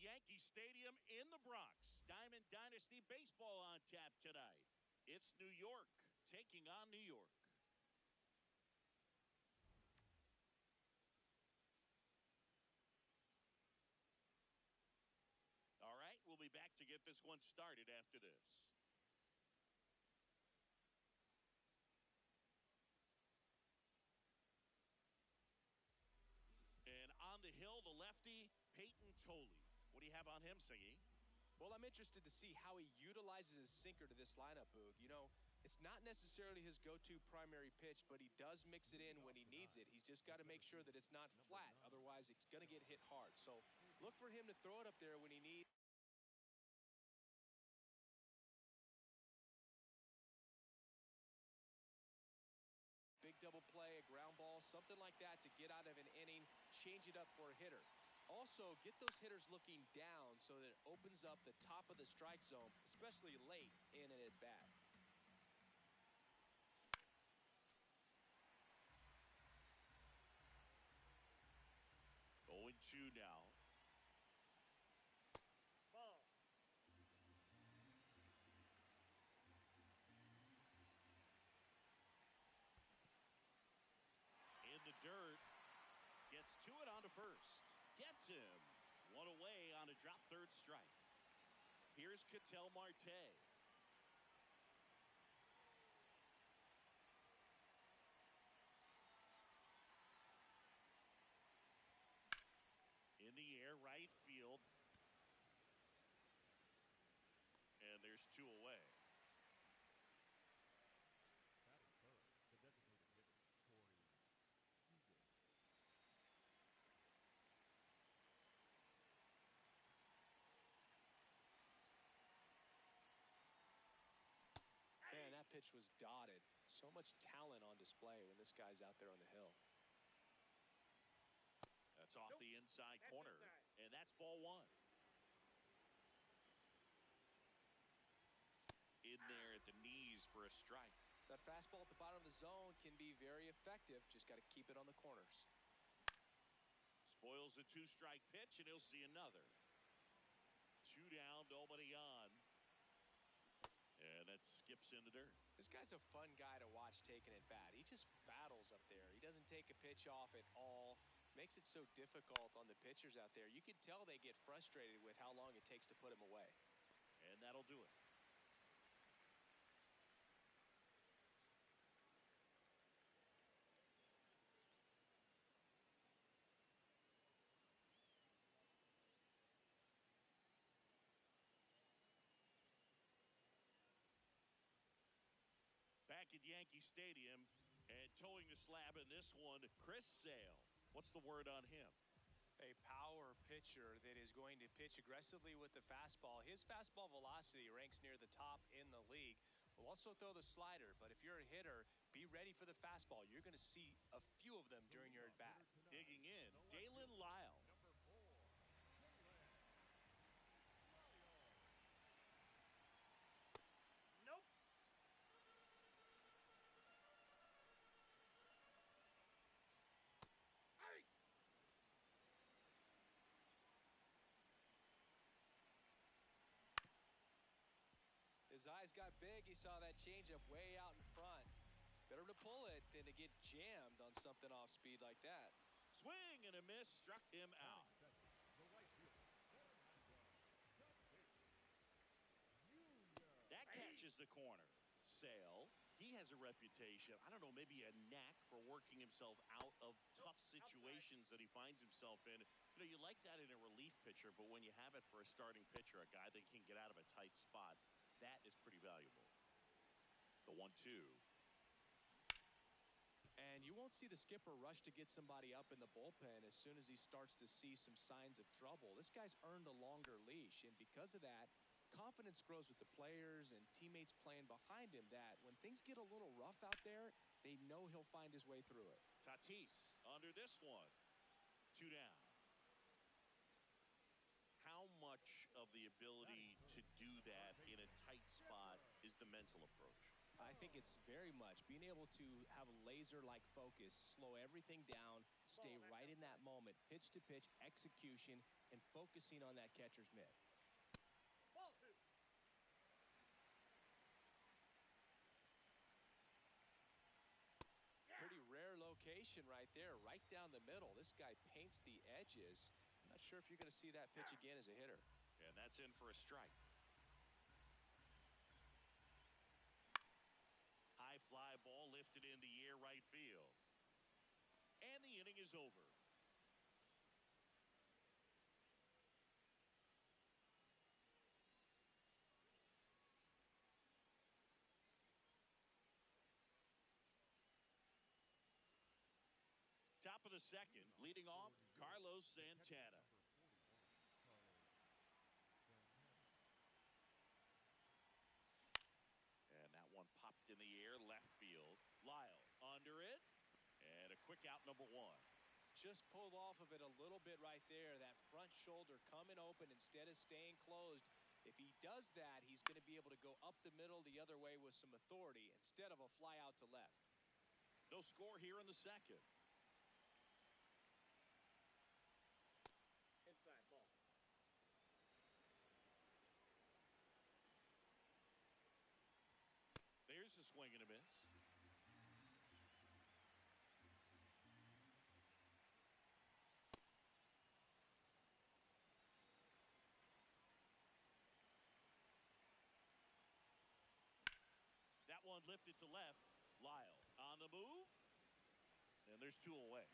Yankee Stadium in the Bronx. Diamond Dynasty Baseball on tap tonight. It's New York taking on New York. All right, we'll be back to get this one started after this. And on the hill, the lefty, Peyton Tolley. What do you have on him, Siggy? Well, I'm interested to see how he utilizes his sinker to this lineup, Boog. You know, it's not necessarily his go-to primary pitch, but he does mix it in when he needs it. He's just got to make sure that it's not flat. Otherwise, it's going to get hit hard. So look for him to throw it up there when he needs. Big double play, a ground ball, something like that to get out of an inning, change it up for a hitter. Also, get those hitters looking down so that it opens up the top of the strike zone, especially late in an at-bat. Going 2 now. Ball. In the dirt. Gets to it onto first. Gets him. One away on a drop third strike. Here's Ketel Marte. In the air, right field. And there's 2 away. Batting third, the designated hitter, Corey Seager. Man, that pitch was dotted. So much talent on display when this guy's out there on the hill. That's off the inside That's corner. inside. And that's ball 1. In there at the knees for a strike. That fastball at the bottom of the zone can be very effective. Just got to keep it on the corners. Spoils a 2-strike pitch, and he'll see another. 2 down, nobody on. And that skips in the dirt. This guy's a fun guy to watch taking at bat. He just battles up there. He doesn't take a pitch off at all. Makes it so difficult on the pitchers out there. You can tell they get frustrated with how long it takes to put him away. And that'll do it. Back at Yankee Stadium and towing the slab in this one, Chris Sale. What's the word on him? A power pitcher that is going to pitch aggressively with the fastball. His fastball velocity ranks near the top in the league. Will also throw the slider, but if you're a hitter, be ready for the fastball. You're going to see a few of them during your at-bat. Digging in, Dalen Lyle. Number 4, nope. Hey! His eyes got big. He saw that changeup way out in front. Better to pull it than to get jammed on something off speed like that. Swing and a miss, struck him out. Batting seventh, the right fielder, That catches the corner. Sale, he has a reputation, I don't know, maybe a knack for working himself out of tough situations that he finds himself in. You know, you like that in a relief pitcher, but when you have it for a starting pitcher, a guy that can get out of a tight spot, that is pretty valuable. The 1-2. And you won't see the skipper rush to get somebody up in the bullpen as soon as he starts to see some signs of trouble. This guy's earned a longer leash, and because of that, confidence grows with the players and teammates playing behind him that when things get a little rough out there, they know he'll find his way through it. Tatis under this one. 2 down. How much of the ability to do that in a tight spot is the mental approach? I think it's very much being able to have a laser-like focus, slow everything down, stay right in that moment, pitch-to-pitch execution, and focusing on that catcher's mitt. Ball two. Pretty rare location right there, right down the middle. This guy paints the edges. I'm not sure if you're going to see that pitch again as a hitter. And that's in for a strike. High fly ball lifted in the air right field. And the inning is over. Top of the second, leading off, Carlos Santana. And that one popped in the air, left field. Lyle under it. And a quick out, number one. Just pulled off of it a little bit right there. That front shoulder coming open instead of staying closed. If he does that, he's going to be able to go up the middle the other way with some authority instead of a fly out to left. No score here in the second. Inside ball. There's a swing and a miss. That one lifted to left. Lyle on the move. And there's two away.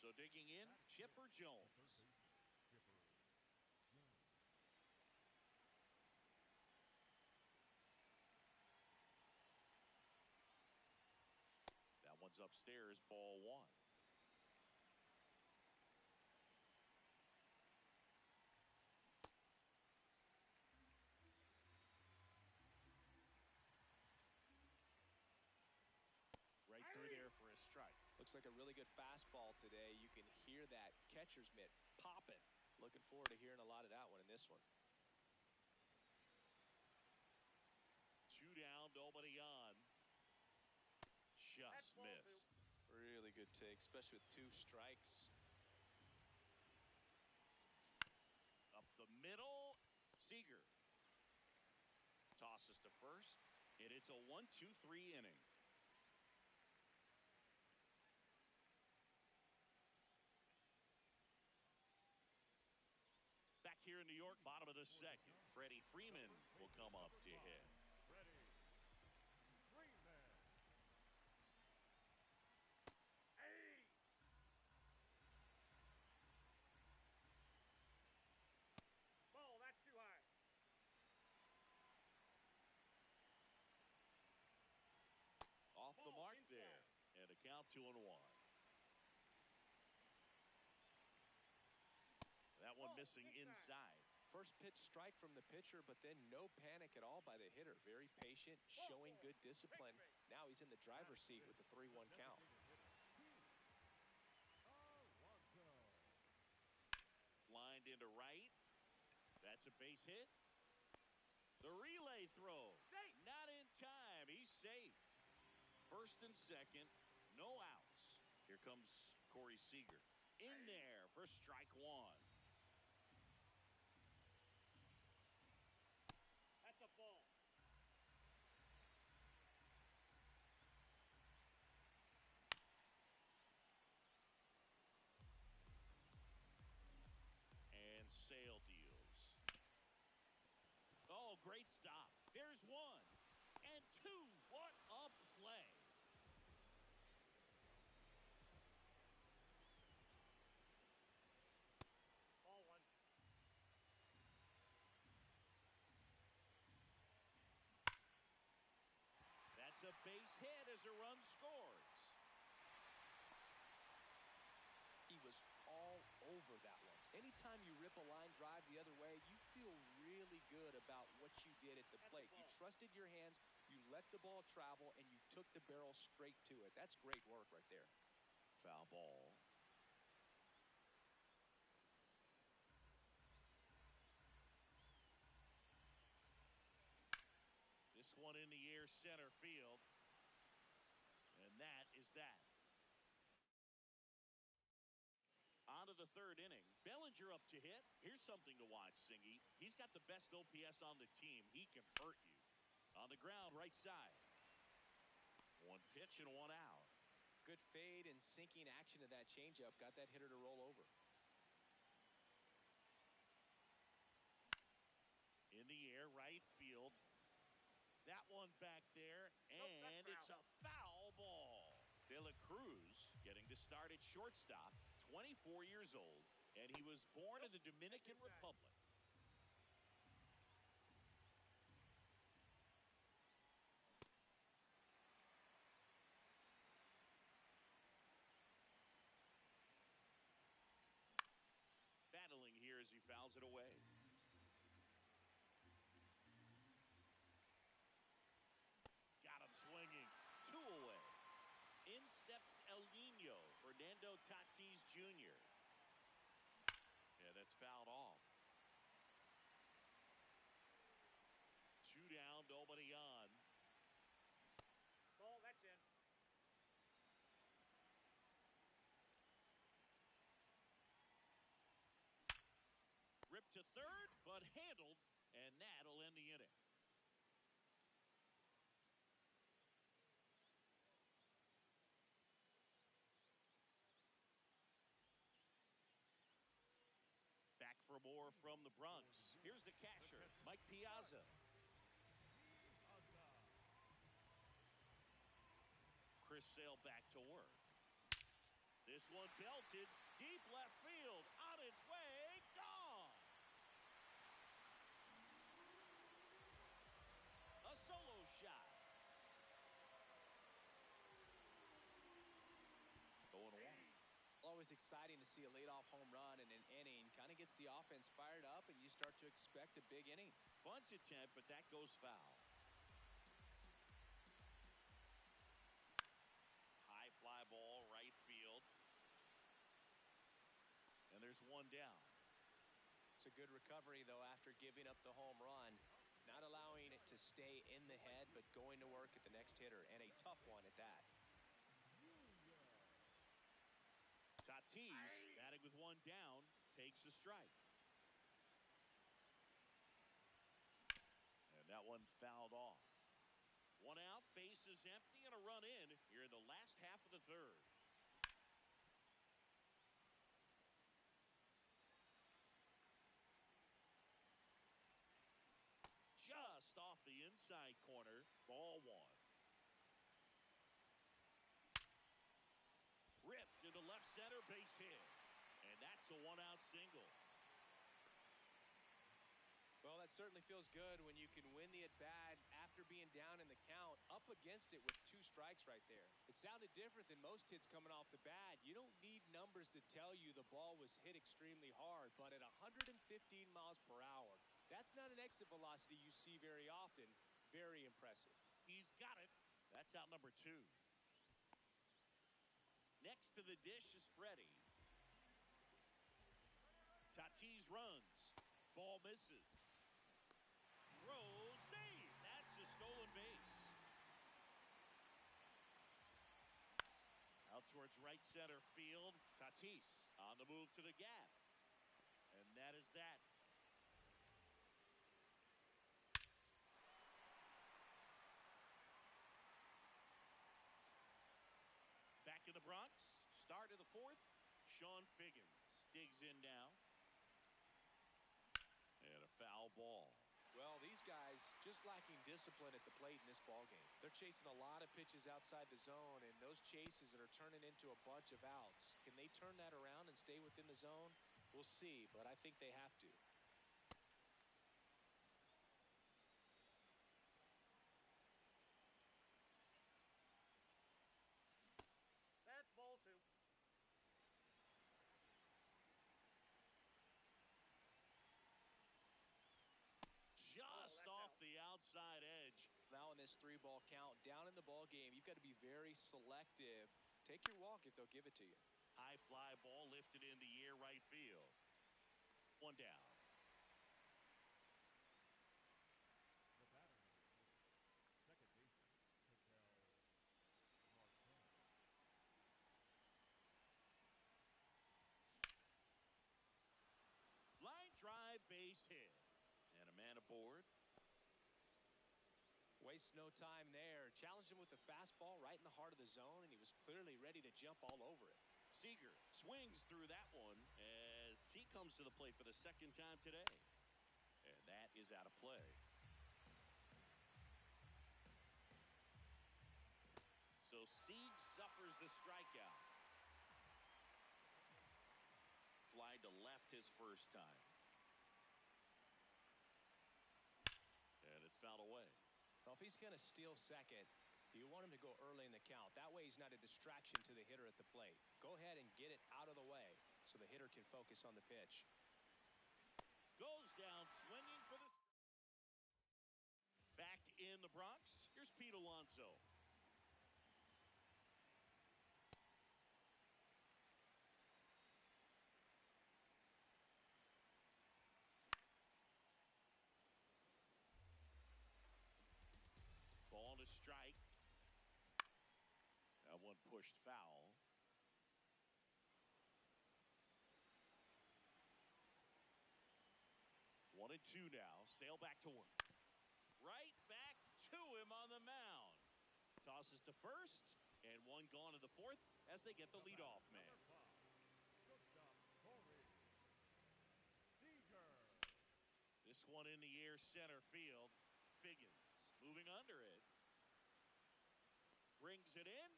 So digging in, Chipper Jones. That one's upstairs, ball one. Right through there for a strike. Looks like a really good fastball today. You can hear that catcher's mitt popping. Looking forward to hearing a lot of that one in this one. Two down, nobody on. Just missed. Really good take, especially with two strikes. Up the middle, Seager. Tosses to first, and it's a 1-2-3 inning. Back here in New York, bottom of the second, Freddie Freeman will come up to hit. Freddie Freeman. Ball, that's too high. Off the Ball mark inside. there, and a count 2-1. That one Ball missing inside. First pitch strike from the pitcher, but then no panic at all by the hitter. Very patient, showing good discipline. Now he's in the driver's seat with the 3-1 count. Lined into right. That's a base hit. The relay throw. Safe. Not in time. He's safe. First and second. No outs. Here comes Corey Seager. In there for strike one. That's a ball. And Sale deals. Oh, great stop. There's one. And two. What a play. Ball one. That's a base hit as a run scores. He was all over that one. Anytime you rip a line drive the other way, you feel really good about what you did at the plate. You trusted your hands, you let the ball travel, and you took the barrel straight to it. That's great work right there. Foul ball. near center field. And that is that. On to the third inning. Bellinger up to hit. Here's something to watch, Singy. He's got the best OPS on the team. He can hurt you. On the ground, right side. One pitch and one out. Good fade and sinking action to that changeup. Got that hitter to roll over. In the air, right field. That one back there, and it's a foul ball. De La Cruz getting to start at shortstop, 24 years old, and he was born in the Dominican Republic. Battling here as he fouls it away. Got him swinging. 2 away. In steps El Nino, Fernando Tatis Jr. Yeah, that's fouled off. 2 down, nobody on. Ball, that's in. Ripped to third, but handled, and that'll end the inning. Back for more from the Bronx. Here's the catcher, Mike Piazza. Chris Sale back to work. This one belted deep left field, on its way, gone. A solo shot. Going one. Always exciting to see a leadoff home run in an inning. Kind of gets the offense fired up, and you start to expect a big inning. Bunch attempt, but that goes foul. High fly ball, right field. And there's one down. It's a good recovery, though, after giving up the home run. Not allowing it to stay in the head, but going to work at the next hitter, and a tough one at that. Tatis, batting with one down, takes the strike. And that one fouled off. 1 out, bases empty, and a run in here in the last half of the third. Just off the inside corner, ball 1. Ripped into left center, base hit. And that's a 1-out single. Well, that certainly feels good when you can win the at-bat after being down in the count, up against it with 2 strikes right there. It sounded different than most hits coming off the bat. You don't need numbers to tell you the ball was hit extremely hard, but at 115 miles per hour, that's not an exit velocity you see very often. Very impressive. He's got it. That's out number 2. Next to the dish is Freddie. Tatis runs. Ball misses. Throw, save. That's a stolen base. Out towards right center field. Tatis on the move to the gap. And that is that. Back in the Bronx, start of the 4th. Sean Figgins digs in now. And a foul ball. Well, these guys just lacking discipline at the plate in this ballgame. They're chasing a lot of pitches outside the zone, and those chases that are turning into a bunch of outs. Can they turn that around and stay within the zone? We'll see, but I think they have to. That's ball 2. Just off the outside edge. Now in this 3-ball count, down in the ball game, you've got to be very selective. Take your walk if they'll give it to you. High fly ball lifted in the air, right field. 1 down. The batter, second base. base hit. And a man aboard. Wastes no time there. Challenged him with the fastball right in the heart of the zone, and he was clearly ready to jump all over it. Seager swings through that one as he comes to the plate for the second time today. And that is out of play. So Sieg suffers the strikeout. Fly to left his first time. And it's fouled away. Well, if he's going to steal second, you want him to go early in the count. That way he's not a distraction to the hitter at the plate. Go ahead and get it out of the way so the hitter can focus on the pitch. Goes down swinging for the... Back in the Bronx, here's Pete Alonso. Ball to strike. That one pushed foul. 1-2 now. Sale back to work. Right back to him on the mound. Tosses to first, and one gone to the fourth as they get the leadoff man. Shortstop, Corey Seager. This one in the air center field. Figgins moving under it. Brings it in.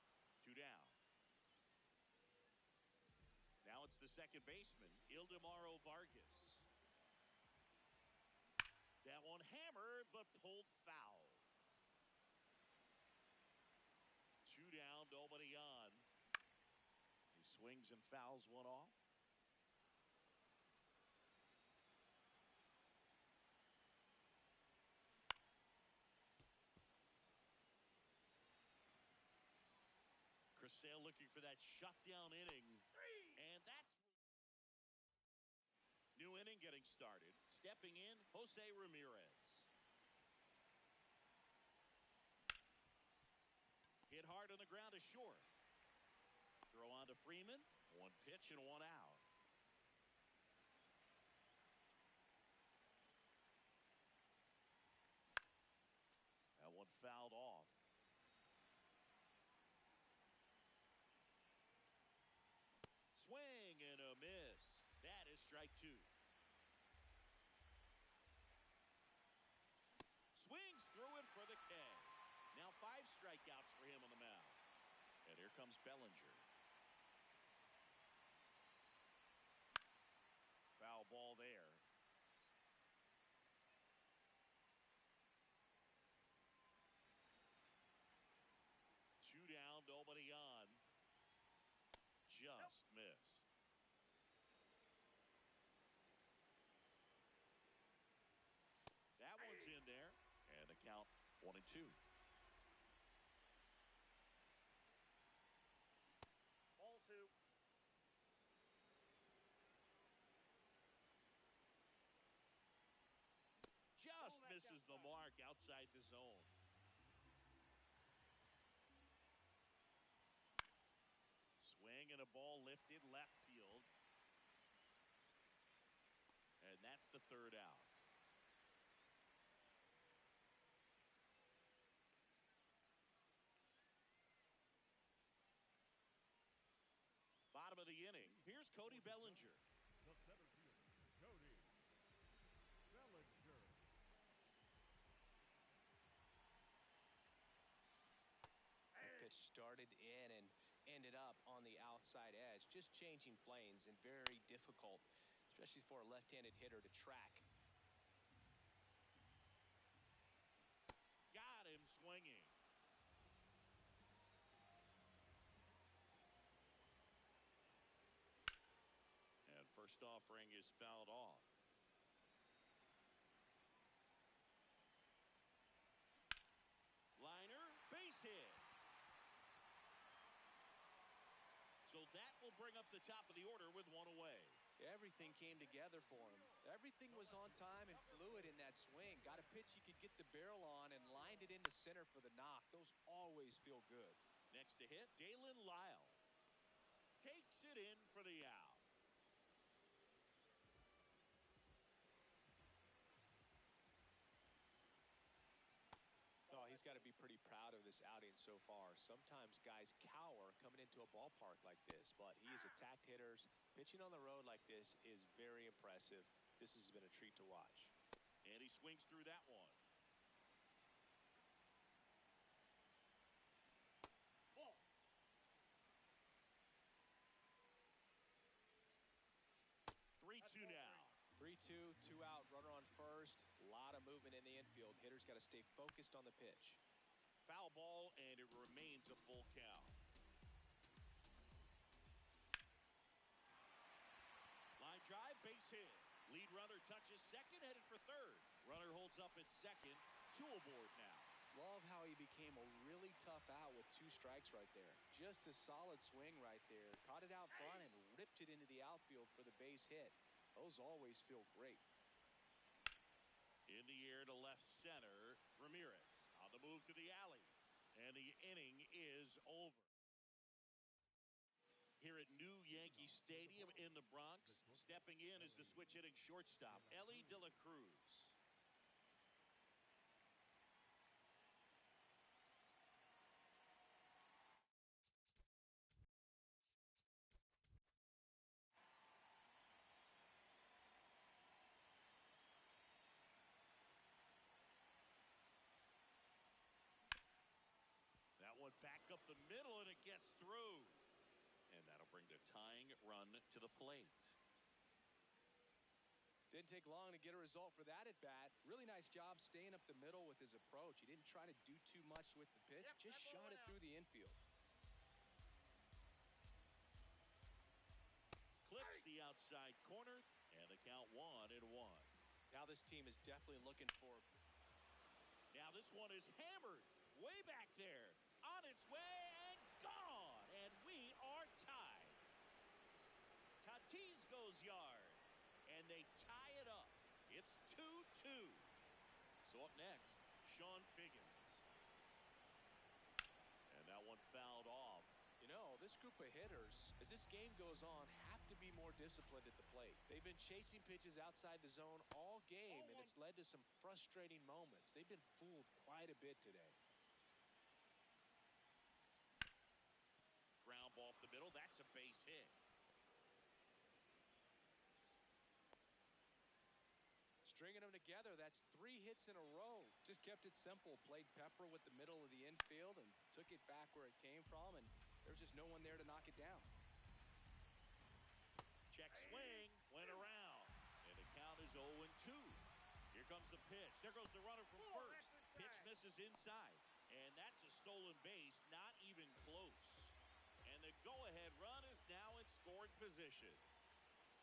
2 down. Now it's the second baseman, Ildemaro Vargas. That one hammered, but pulled foul. 2 down, nobody on. He swings and fouls one off. Chris Sale looking for that shutdown inning. And that's... New inning getting started. Stepping in, Jose Ramirez. Hit hard on the ground to short. Throw on to Freeman. 1 pitch and 1 out. That one fouled off. Swing and a miss. That is strike 2. Swings through it for the K. Now 5 strikeouts for him on the mound. And here comes Bellinger. Foul ball there. Two down, nobody on. Just missed. That one's in there, and the count 1-2. Ball 2. Just misses the mark outside the zone. Swing and a ball lifted left field. And that's the 3rd out. Bottom of the inning. Here's Cody Bellinger. The center fielder, Cody Bellinger. The pitch started in and ended up on the outside edge. Just changing planes and very difficult, especially for a left-handed hitter to track. Got him swinging. And first offering is fouled off. Liner, base hit. So that will bring up the top of the order with 1 away. Everything came together for him. Everything was on time and fluid in that swing. Got a pitch he could get the barrel on and lined it into center for the knock. Those always feel good. Next to hit, Dalen Lyle. Takes it in for the out. got to be pretty proud of this outing so far. Sometimes guys cower coming into a ballpark like this, but he has attacked hitters. Pitching on the road like this is very impressive. This has been a treat to watch. And he swings through that one. Ball. 3-2 now. 3-2, 2 out, runner on first. A lot of movement in the infield. Hitters got to stay focused on the pitch. Foul ball, and it remains a full count. Line drive, base hit. Lead runner touches second, headed for third. Runner holds up at second. 2 aboard now. Love how he became a really tough out with 2 strikes right there. Just a solid swing right there. Caught it out front and ripped it into the outfield for the base hit. Those always feel great. In the air to left center, Ramirez on the move to the alley. And the inning is over. Here at New Yankee Stadium in the Bronx, stepping in is the switch hitting shortstop, Elly De La Cruz. That one back up the middle, and it gets through. And that'll bring the tying run to the plate. Didn't take long to get a result for that at bat. Really nice job staying up the middle with his approach. He didn't try to do too much with the pitch, Yep, just shot it through the infield. Clips the outside corner, and the count 1-1. Now this team is definitely looking for. Now this one is hammered way back there, on its way and gone, and we are tied. Tatis goes yard, and they tie it up. It's 2-2. So up next, Sean Figgins. And that one fouled off. You know, this group of hitters, as this game goes on, have to be more disciplined at the plate. They've been chasing pitches outside the zone all game, and it's led to some frustrating moments. They've been fooled quite a bit today. Ground ball up the middle. That's a base hit. Stringing them together, that's 3 hits in a row. Just kept it simple. Played pepper with the middle of the infield and took it back where it came from, and there's just no one there to knock it down. Check swing, went around, and the count is 0-2. Here comes the pitch. There goes the runner from first. Pitch misses inside, and that's a stolen base, not even close. And the go-ahead run is now in scoring position.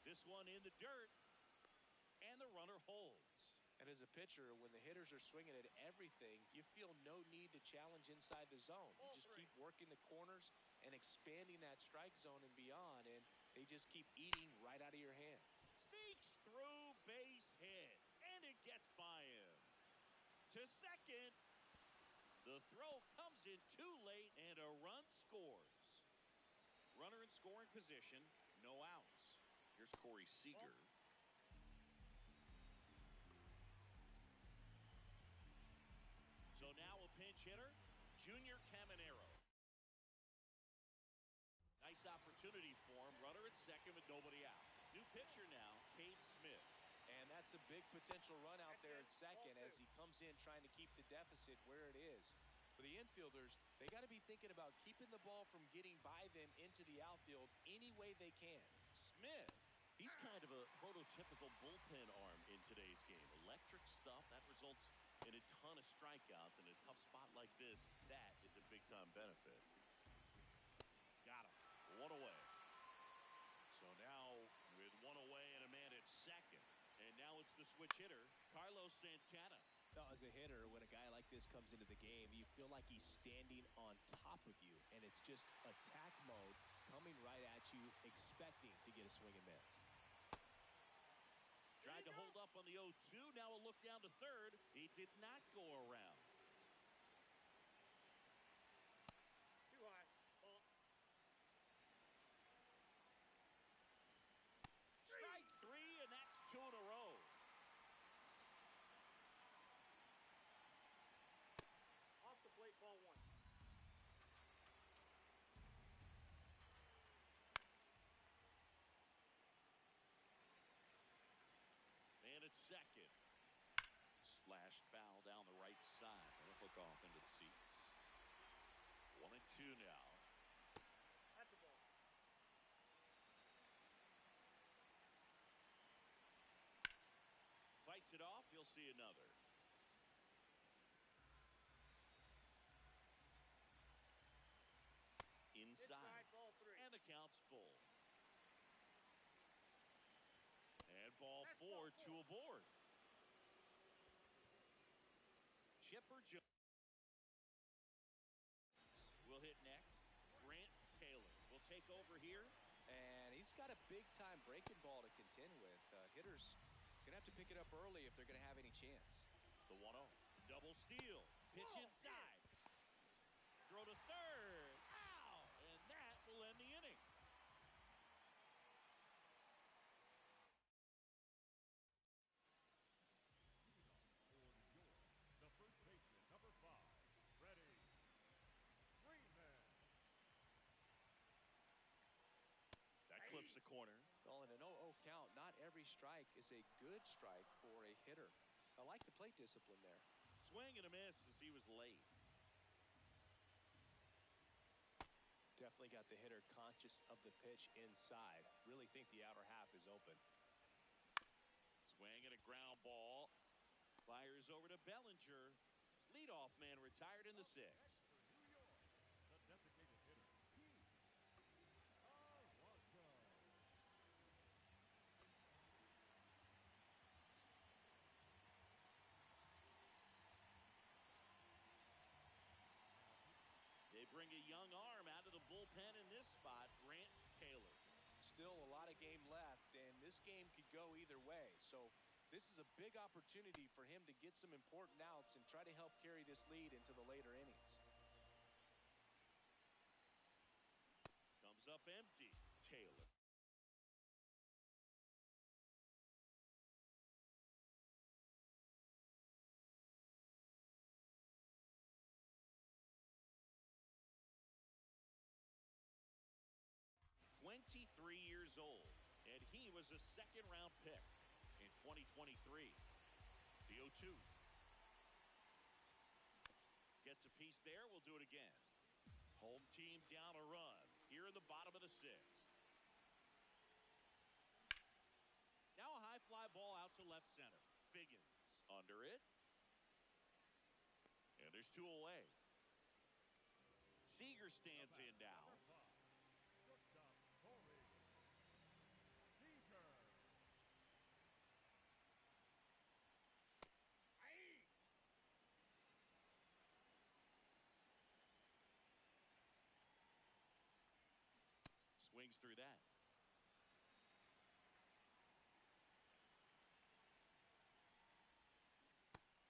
This one in the dirt, and the runner holds. And as a pitcher, when the hitters are swinging at everything, you feel no need to challenge inside the zone. You just keep working the corners and expanding that strike zone and beyond, and they just keep eating right out of your hand. Sneaks through, base hit, and it gets by him. To second, the throw comes in too late, and a run scores. Runner in scoring position, no outs. Here's Corey Seager. So now a pinch hitter, Junior Caminero. Nice opportunity for him. Runner at second with nobody out. New pitcher now, Cade Smith. And that's a big potential run out there at second as he comes in trying to keep the deficit where it is. For the infielders, they got to be thinking about keeping the ball from getting by them into the outfield any way they can. Smith, he's kind of a prototypical bullpen arm in today's game. Electric stuff that results in a ton of strikeouts. In a tough spot like this, that is a big-time benefit. Got him. 1 away. So now with 1 away and a man at second. And now it's the switch hitter, Carlos Santana. Now, as a hitter, when a guy like this comes into the game, you feel like he's standing on top of you, and it's just attack mode coming right at you, expecting to get a swing and miss. Tried to hold up on the 0-2. Now a look down to third. He did not go around. Too high. Ball. Strike 3, and that's 2 in a row. Off the off into the seats. 1-2 now. That's a ball. Fights it off. He'll see another. Inside. Ball 3. And the count's full. And ball That's 4, ball 4. 2 aboard. Chipper Jones will hit next. Grant Taylor will take over here. And he's got a big-time breaking ball to contend with. Hitters going to have to pick it up early if they're going to have any chance. The 1-0. Double steal. Pitch inside. Throw to third. Ow! And that will end the inning. The first baseman, number 5, Freddie Freeman. That clips the corner. Well, in an 0-0 count, not every strike is a good strike for a hitter. I like the plate discipline there. Swing and a miss as he was late. Definitely got the hitter conscious of the pitch inside. Really think the outer half is open. Swing and a ground ball. Fires over to Bellinger. Leadoff man retired in the 6th. For New York, the designated hitter, Pete Alonso. They bring a young arm out of the bullpen in this spot, Grant Taylor. Still a lot of game left, and this game could go either way. So this is a big opportunity for him to get some important outs and try to help carry this lead into the later innings. Comes up empty. Taylor. Years old, and he was a second-round pick in 2023. The 0-2. Gets a piece there. We'll do it again. Home team down a run here in the bottom of the 6th. Now a high fly ball out to left center. Figgins under it. And there's 2 away. Seager stands in now. Number 5, shortstop Corey Seager. Swings through that.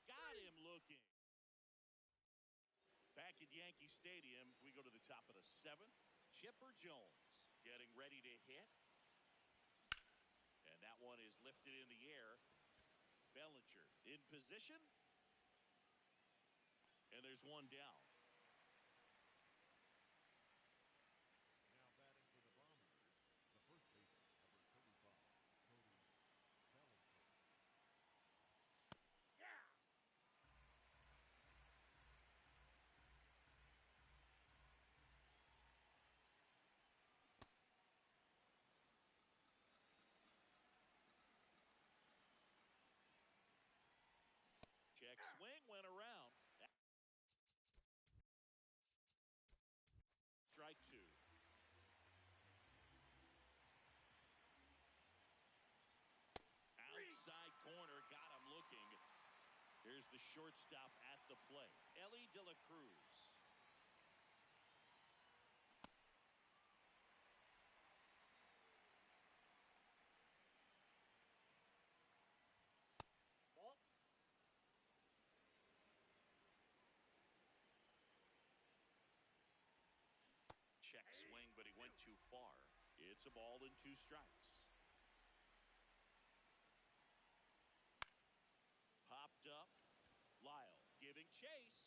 Got him looking. Back at Yankee Stadium, we go to the top of the 7th. Chipper Jones getting ready to hit. And that one is lifted in the air. Bellinger in position. And there's one down. Now batting for the Bombers, the first baseman, number 35, Cody Bellinger. Yeah. Check swing went around. Strike 2. Outside corner, got him looking. Here's the shortstop at the plate, Elly De La Cruz. Ball. Check swing, but he went too far. It's a ball and 2 strikes. Popped up. Lyle giving chase,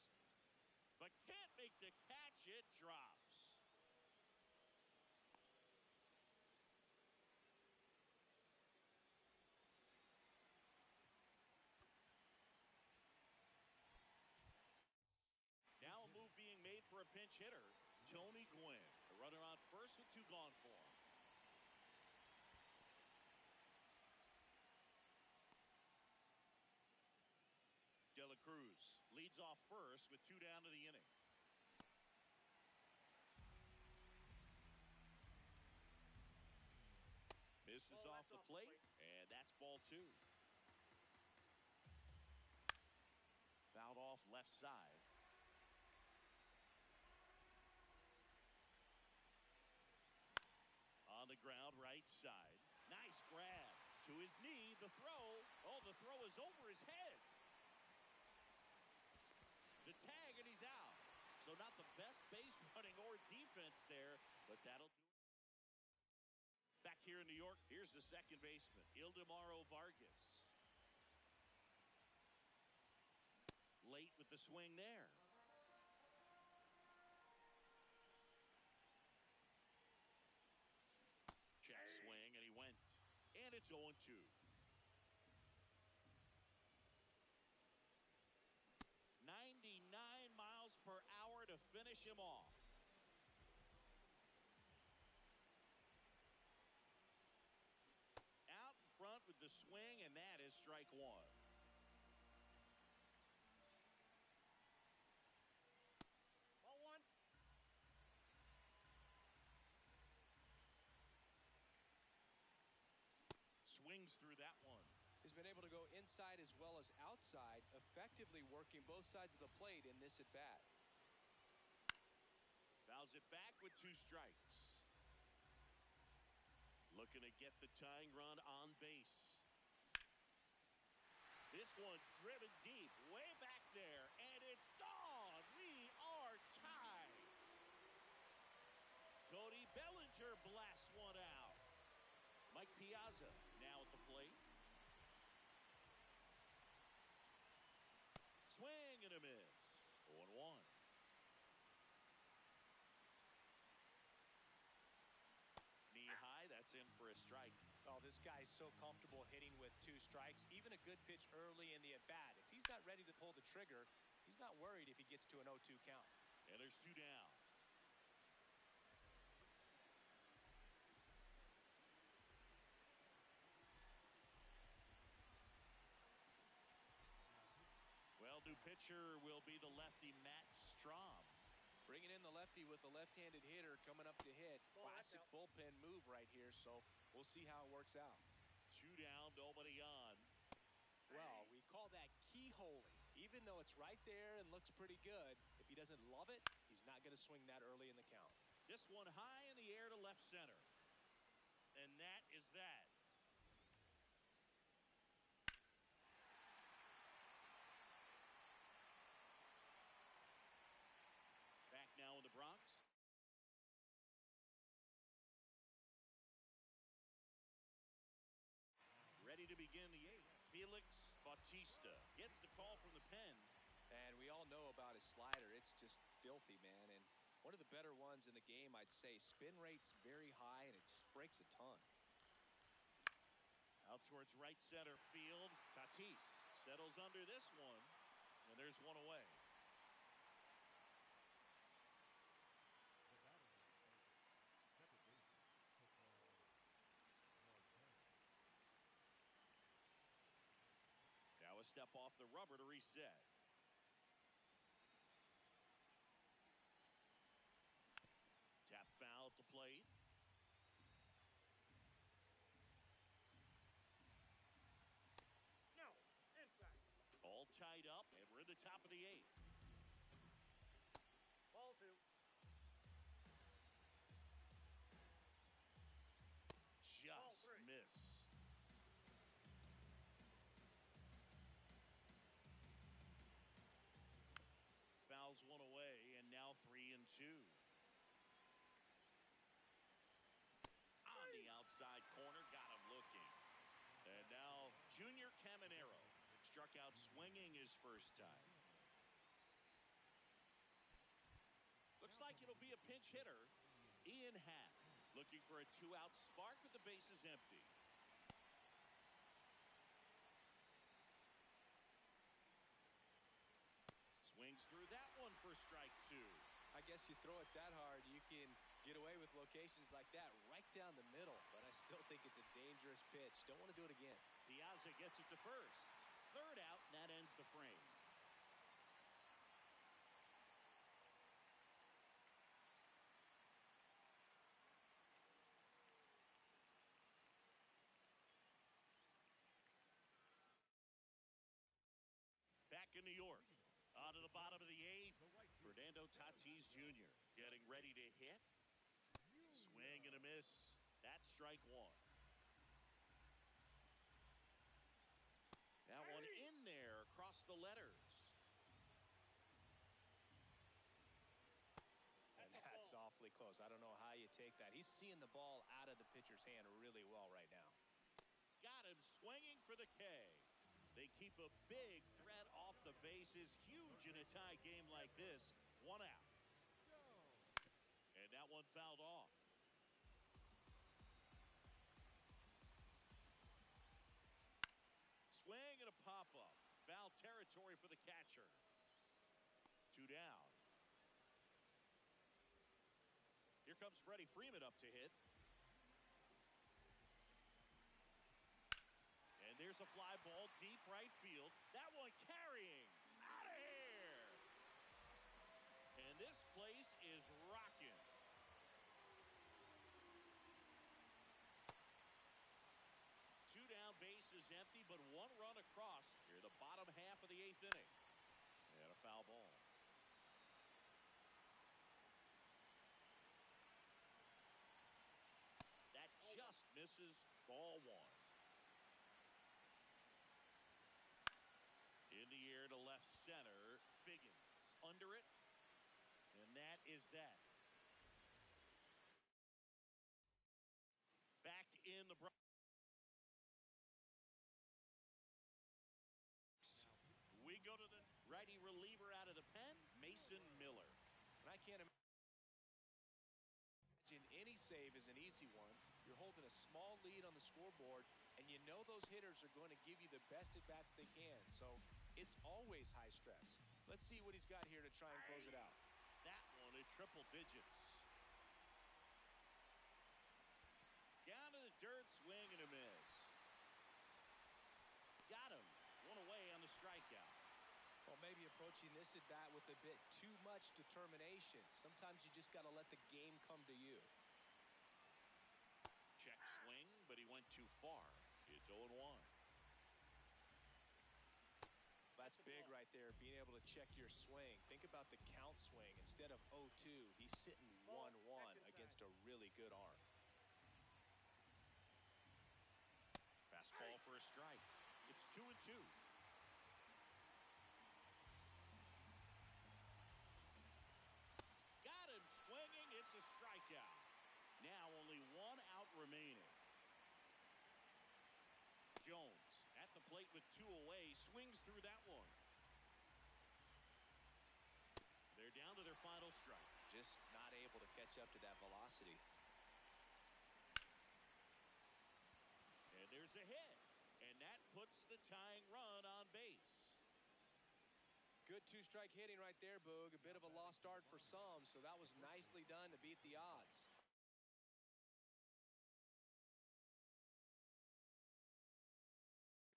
but can't make the catch. It drops. hitter, Tony Gwynn. The runner on first with 2 gone for him. De La Cruz leads off first with 2 down to the inning. Misses Oh, off the plate, and that's ball 2. Fouled off left side. On the ground, right side. Nice grab. To his knee, the throw. Oh, the throw is over his head. The tag, and he's out. So not the best base running or defense there, but that'll do it. Back here in New York, here's the second baseman, Ildemaro Vargas. Late with the swing there. Check swing, and he went. And it's 0-2. 99 miles per hour to finish him off. Out in front with the swing, and that is strike 1. Ball 1. Swings through that one. He's been able to go inside as well as outside, effectively working both sides of the plate in this at-bat. Fouls it back with 2 strikes. Looking to get the tying run on base. This one driven deep, way back there, and it's gone. We are tied. Cody Bellinger blasts one out. Mike Piazza now at the plate. Swing and a miss. 0-1. Knee high, that's in for a strike. Oh, this guy's so comfortable hitting with 2 strikes. Even a good pitch early in the at-bat. If he's not ready to pull the trigger, he's not worried if he gets to an 0-2 count. And there's 2 down. Well, new pitcher will be the lefty Matt Strahm. Bringing in the lefty with the left-handed hitter coming up to hit. Oh, that's Classic out. bullpen move right here, so we'll see how it works out. 2 down, nobody on. Well, we call that keyholing. Even though it's right there and looks pretty good, if he doesn't love it, he's not going to swing that early in the count. This one high in the air to left center. And that is that. Back now in the Bronx. Ready to begin the 8th. Felix Bautista gets the call from the pen. And we all know about his slider. It's just filthy, man. And one of the better ones in the game, I'd say. Spin rate's very high, and it just breaks a ton. Out towards right center field. Tatis settles under this one. And there's one away. Now a step off the rubber to reset. Tap foul at the plate. No. Inside. All tied up, and we're in the top of the 8th. Ball 2. Just 3. missed. Fouls one away, and now 3-2. On the outside corner, got him looking. And now Junior Caminero struck out swinging his first time. Looks like it'll be a pinch hitter. Ian Happ looking for a 2-out spark with the bases empty. Swings through that one for strike 2. I guess you throw it that hard, you can get away with locations like that right down the middle. But I still think it's a dangerous pitch. Don't want to do it again. Piazza gets it to first. Third out, and that ends the frame. Back in New York, on to the bottom of the eighth, Fernando Tatis Jr. getting ready to hit. Swing and a miss. That's strike one. That one in there across the letters. And that's awfully close. I don't know how you take that. He's seeing the ball out of the pitcher's hand really well right now. Got him swinging for the K. They keep a big threat off the bases. Huge in a tie game like this. One out. And that one fouled off. Swing and a pop-up. Foul territory for the catcher. Two down. Here comes Freddie Freeman up to hit. And there's a fly ball deep right field. That one carrying. Out of here. And this place is rocking. Two down, bases empty, but one run across here, the bottom half of the eighth inning. And a foul ball. That just misses. Ball one. In the air to left center. Figgins under it. And that is that. Back in the we go to the righty reliever out of the pen, Mason Miller. And I can't imagine any save is an easy one. You're holding a small lead on the scoreboard, and you know those hitters are going to give you the best at-bats they can. So it's always high stress. Let's see what he's got here to try and close it out. That one in triple digits. Down to the dirt, swing and a miss. Got him. One away on the strikeout. Well, maybe approaching this at-bat with a bit too much determination. Sometimes you just got to let the game come to you. Check swing, but he went too far. It's 0-1. That's big right there, being able to check your swing. Think about the count swing. Instead of 0-2, he's sitting 1-1 against a really good arm. Fastball for a strike. It's 2-2. Got him swinging. It's a strikeout. Now only one out remaining. Jones at the plate with two away. Swings through that one. They're down to their final strike. Just not able to catch up to that velocity. And there's a hit. And that puts the tying run on base. Good two-strike hitting right there, Boog. A bit of a lost art for some, so that was nicely done to beat the odds.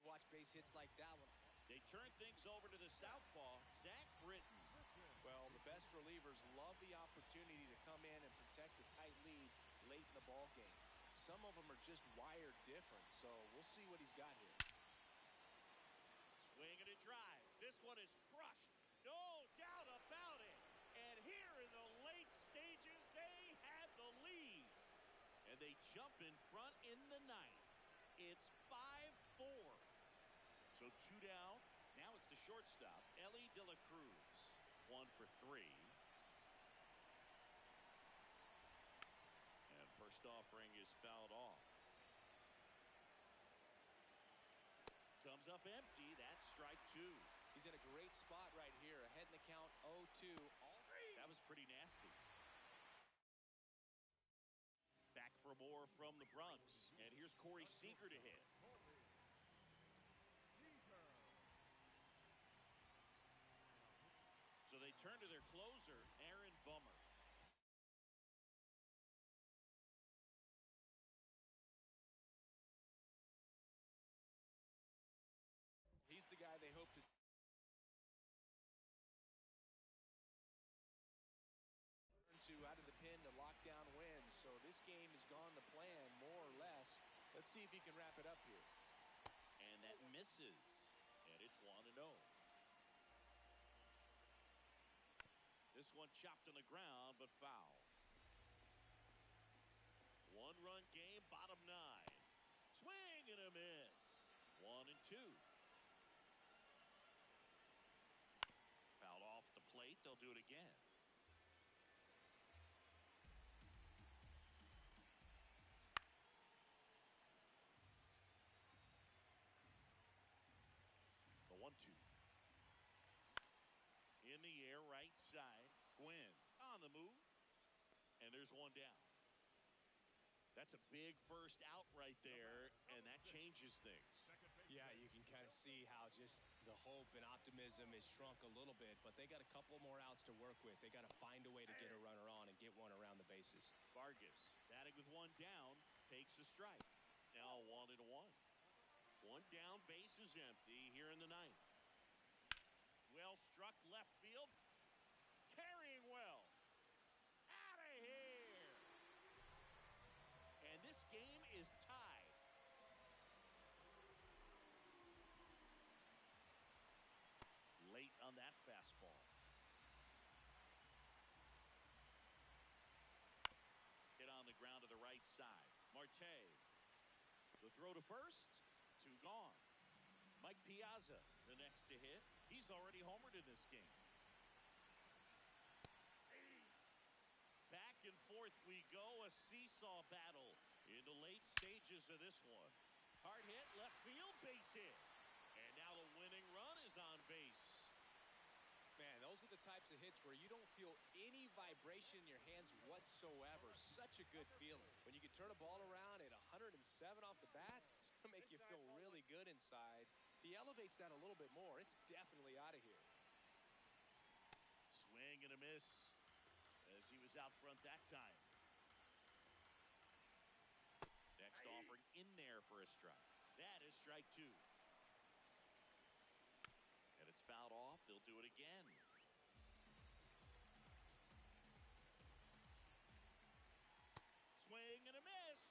Watch base hits like that one. They turn things over to the southpaw, Zach Britton. Well, the best relievers love the opportunity to come in and protect a tight lead late in the ball game. Some of them are just wired different, so we'll see what he's got here. Swing and a drive. This one is crushed. No doubt about it. And here in the late stages, they have the lead. And they jump in front in the ninth. It's 5-4. So two down. Now it's the shortstop, Elly De La Cruz. 1 for 3. And first offering is fouled off. Comes up empty. That's strike 2. He's in a great spot right here. Ahead in the count 0-2. That was pretty nasty. Back for more from the Bronx. And here's Corey Seager to hit. So they turn to their closer, Aaron Bummer. Let's see if he can wrap it up here. And that misses. And it's 1-0. This one chopped on the ground, but foul. One-run game, bottom 9. Swing and a miss. 1-2. Fouled off the plate. They'll do it again. The 1-2. In the air, right side. Gwynn on the move. And there's one down. That's a big first out right there, and that changes things. Yeah, you can kind of see how just the hope and optimism is shrunk a little bit, but they got a couple more outs to work with. They got to find a way to get a runner on and get one around the bases. Vargas batting with one down, takes a strike. Now 1-1. One down, base is empty here in the 9th. Well struck left field. Carrying well. Out of here. And this game is tied. Late on that fastball. Hit on the ground to the right side. Marte. The throw to first. 2 gone. Mike Piazza, the next to hit. He's already homered in this game. Back and forth we go. A seesaw battle in the late stages of this one. Hard hit, left field, base hit. And now the winning run is on base. Man, those are the types of hits where you don't feel any vibration in your hands whatsoever. Such a good feeling. When you can turn a ball around at 107 off the bat, it's going to make you feel really good inside. If he elevates that a little bit more, it's definitely out of here. Swing and a miss as he was out front that time. Next offering in there for a strike. That is strike 2. And it's fouled off. They'll do it again. Swing and a miss.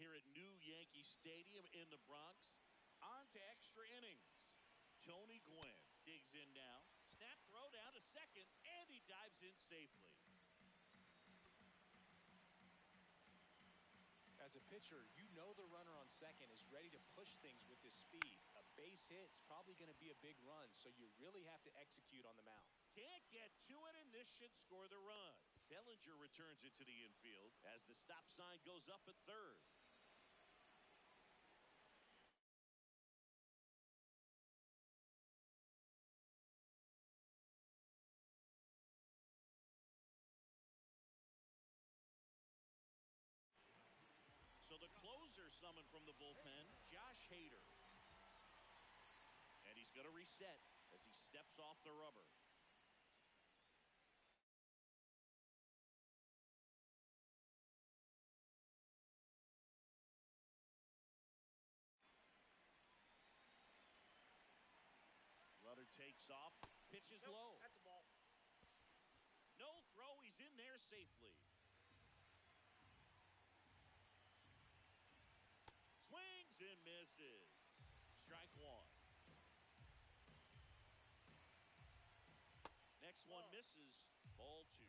Here at New Yankee Stadium in the Bronx. On to extra innings. Tony Gwynn digs in now. Snap throw down to second, and he dives in safely. As a pitcher, you know the runner on second is ready to push things with his speed. A base hit's probably going to be a big run, so you really have to execute on the mound. Can't get to it, and this should score the run. Bellinger returns it to the infield as the stop sign goes up at third. So the closer summoned from the bullpen, Josh Hader. And he's going to reset as he steps off the rubber. Runner takes off, pitches Nope, low. that's the ball. No throw, he's in there safely. Swings and misses. Strike 1. Next one misses. Ball 2.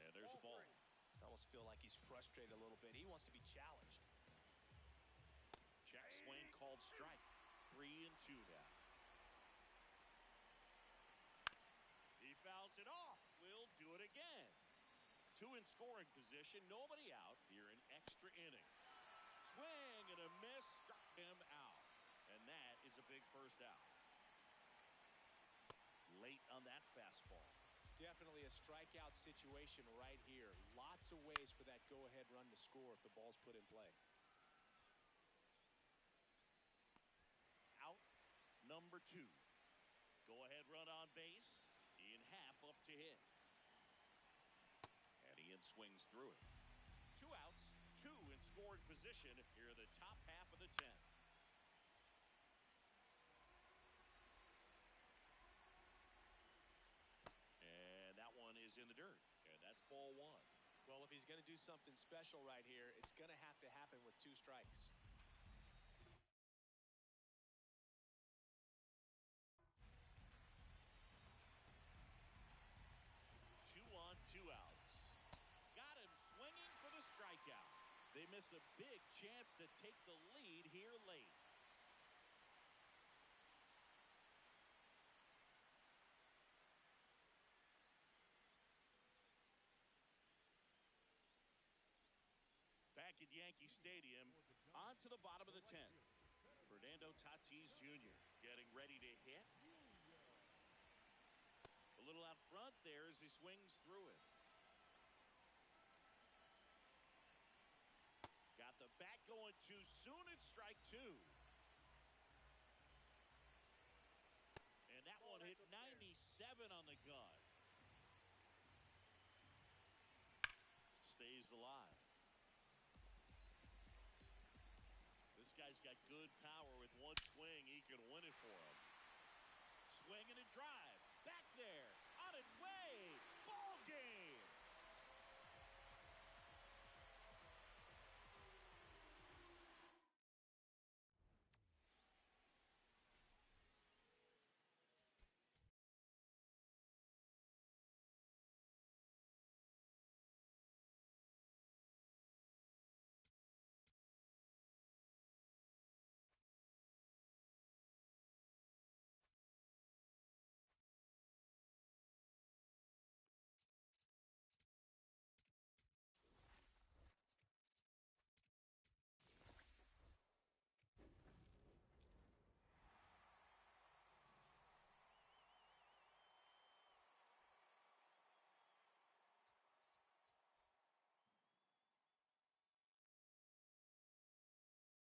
And there's a ball. I almost feel like he's frustrated a little bit. He wants to be challenged. Check swing called strike. 3-2 now. He fouls it off. We'll do it again. 2 in scoring position. Nobody out here in extra innings. Swing and a miss. Struck him out. And that is a big first out. Late on that fastball. Definitely a strikeout situation right here. Lots of ways for that go-ahead run to score if the ball's put in play. Out number 2. Go-ahead run on base. Ian Happ up to hit. And Ian swings through it. 2 outs, 2 in scoring position here in the top half of the 10th. And that one is in the dirt. And that's ball one. Well, if he's going to do something special right here, it's going to have to happen with 2 strikes. 2 on, 2 outs. Got him swinging for the strikeout. They miss a big chance to take the lead here late. Back at Yankee Stadium, on to the bottom of the 10th. Fernando Tatis Jr. getting ready to hit. A little out front there as he swings through it. Got the bat going too soon. It's strike 2. And that one hit 97 on the gun. Stays alive. This guy's got good power. With one swing, he can win it for him. Swing and a drive. Back there.